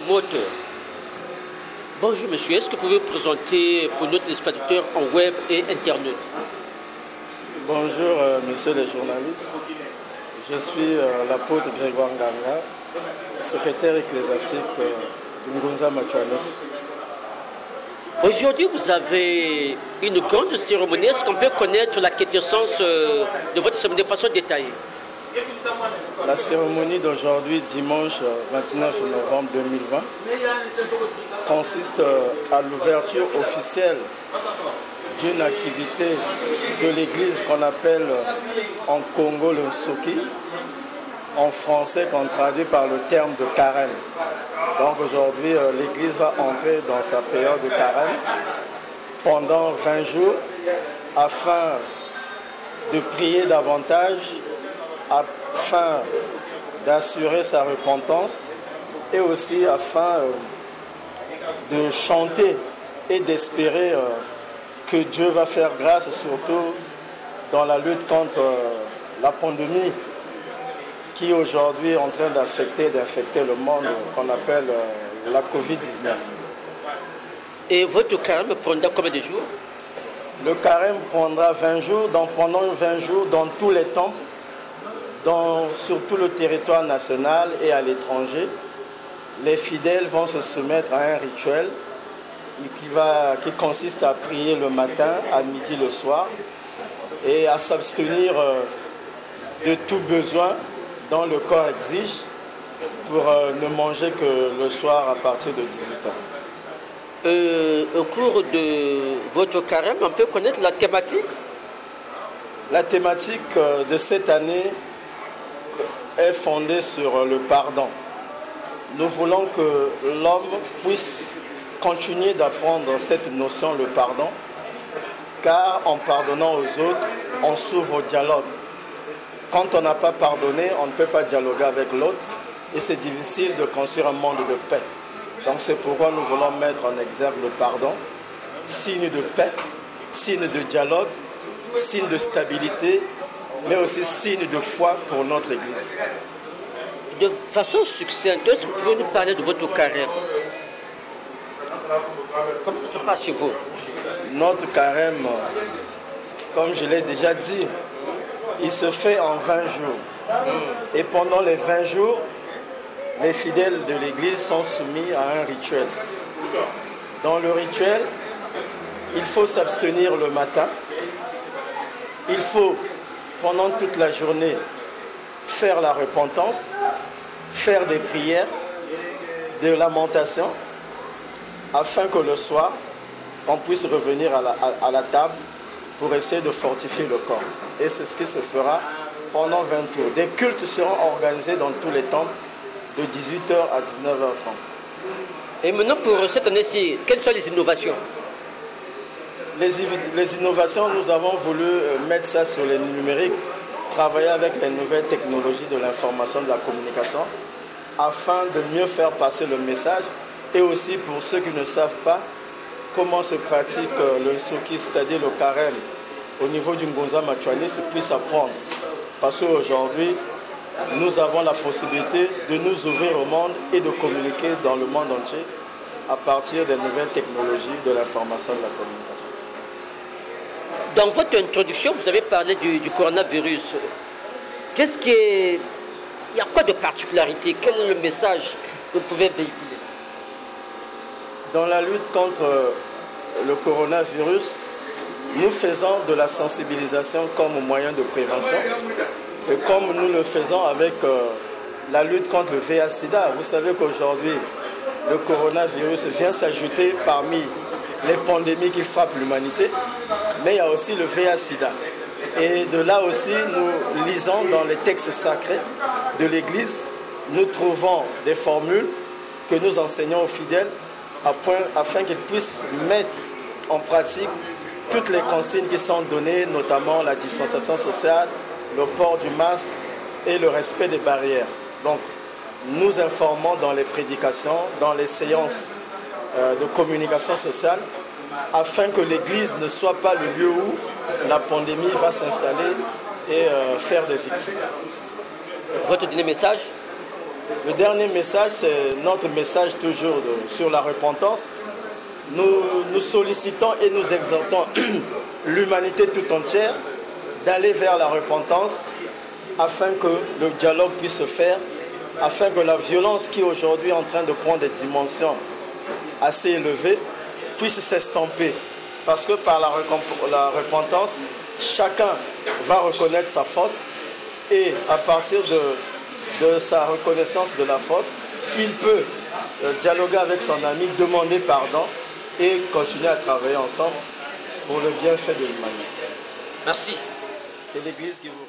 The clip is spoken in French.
promoteur. Bonjour monsieur, est-ce que vous pouvez vous présenter pour nos téléspectateurs en web et internet? Bonjour messieurs les journalistes, je suis l'apôtre Grégoire Nganga, secrétaire ecclésiastique du Ngonza Machuanis. Aujourd'hui vous avez une grande cérémonie, est-ce qu'on peut connaître la quintessence de votre cérémonie de façon détaillée? La cérémonie d'aujourd'hui, dimanche 29 novembre 2020, consiste à l'ouverture officielle d'une activité de l'église qu'on appelle en Congo le Nsoki, en français qu'on traduit par le terme de carême. Donc aujourd'hui, l'église va entrer dans sa période de carême pendant 20 jours afin de prier davantage, afin d'assurer sa repentance et aussi afin de chanter et d'espérer que Dieu va faire grâce, surtout dans la lutte contre la pandémie qui aujourd'hui est en train d'infecter le monde, qu'on appelle la Covid-19. Et votre carême prendra combien de jours? Le carême prendra 20 jours, donc pendant 20 jours dans tous les temples, sur tout le territoire national et à l'étranger, les fidèles vont se soumettre à un rituel qui consiste à prier le matin, à midi, le soir, et à s'abstenir de tout besoin dont le corps exige pour ne manger que le soir à partir de 18 ans. Au cours de votre carême, on peut connaître la thématique? La thématique de cette année est fondée sur le pardon. Nous voulons que l'homme puisse continuer d'apprendre cette notion, le pardon, car en pardonnant aux autres, on s'ouvre au dialogue. Quand on n'a pas pardonné, on ne peut pas dialoguer avec l'autre et c'est difficile de construire un monde de paix. Donc c'est pourquoi nous voulons mettre en exergue le pardon, signe de paix, signe de dialogue, signe de stabilité, mais aussi signe de foi pour notre Église. De façon succincte, est-ce que vous pouvez nous parler de votre carême? Comment ça se passe chez vous? Notre carême, comme je l'ai déjà dit, il se fait en 20 jours. Et pendant les 20 jours, les fidèles de l'Église sont soumis à un rituel. Dans le rituel, il faut s'abstenir le matin. Il faut, pendant toute la journée, faire la repentance, faire des prières, des lamentations, afin que le soir, on puisse revenir à la table pour essayer de fortifier le corps. Et c'est ce qui se fera pendant 20 jours. Des cultes seront organisés dans tous les temples de 18h à 19h30. Et maintenant, pour cette année-ci, quelles sont les innovations? Les innovations, nous avons voulu mettre ça sur les numériques, travailler avec les nouvelles technologies de l'information, de la communication, afin de mieux faire passer le message. Et aussi pour ceux qui ne savent pas comment se pratique le Nsoki, c'est-à-dire le carême, au niveau du Ngonza Machuanis, puissent apprendre. Parce qu'aujourd'hui, nous avons la possibilité de nous ouvrir au monde et de communiquer dans le monde entier à partir des nouvelles technologies de l'information et de la communication. Dans votre introduction, vous avez parlé du coronavirus. Il y a quoi de particularité? Quel est le message que vous pouvez véhiculer? Dans la lutte contre le coronavirus, nous faisons de la sensibilisation comme moyen de prévention. Et comme nous le faisons avec la lutte contre le VIH-Sida, vous savez qu'aujourd'hui, le coronavirus vient s'ajouter parmi les pandémies qui frappent l'humanité, mais il y a aussi le VIH-Sida. Et de là aussi, nous lisons dans les textes sacrés de l'Église, nous trouvons des formules que nous enseignons aux fidèles afin qu'ils puissent mettre en pratique toutes les consignes qui sont données, notamment la distanciation sociale, le port du masque et le respect des barrières. Donc, nous informons dans les prédications, dans les séances de communication sociale, afin que l'Église ne soit pas le lieu où la pandémie va s'installer et faire des victimes. Votre dernier message? Le dernier message, c'est notre message toujours sur la repentance. Nous sollicitons et nous exhortons l'humanité tout entière d'aller vers la repentance afin que le dialogue puisse se faire, afin que la violence qui aujourd'hui est en train de prendre des dimensions assez élevées puisse s'estomper. Parce que par la repentance, chacun va reconnaître sa faute et à partir de sa reconnaissance de la faute, il peut dialoguer avec son ami, demander pardon et continuer à travailler ensemble pour le bienfait de l'humanité. Merci. C'est l'Église qui vous